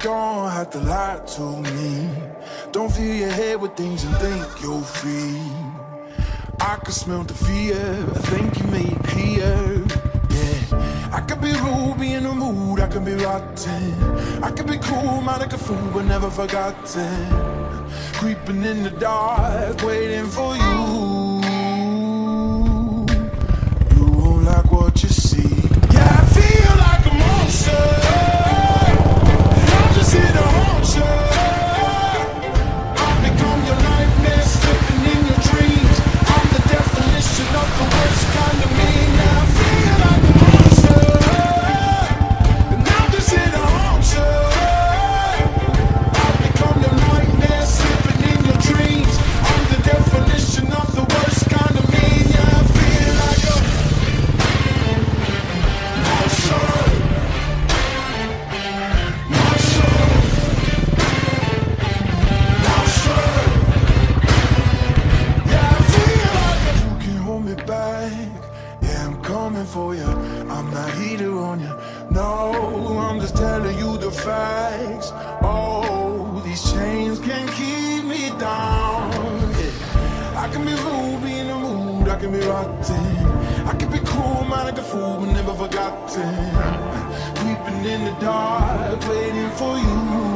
don't have to lie to me. Don't fill your head with things and think you're free. I can smell the fear, I think you made it clear. Yeah, I could be rude, be in the mood, I could be rotten. I could be cool, man, like a fool, but never forgotten. Creeping in the dark, waiting for you. You won't like what you see. Yeah, I feel like a monster. I'm just here to haunt you. I've become your nightmare, slipping in your dreams. I'm the definition of the worst kind of me. Yeah, I feel like a monster. And I'm just here to haunt you. I've become your nightmare, slipping in your dreams. I'm the definition of the worst kind of me. Yeah, I feel like a monster. For you, I'm not heater on you. No, I'm just telling you the facts. Oh, these chains can keep me down. Yeah. I can be rude, be in the mood, I can be rotten. I can be cool, man, like a fool, but never forgotten. Creeping in the dark, waiting for you.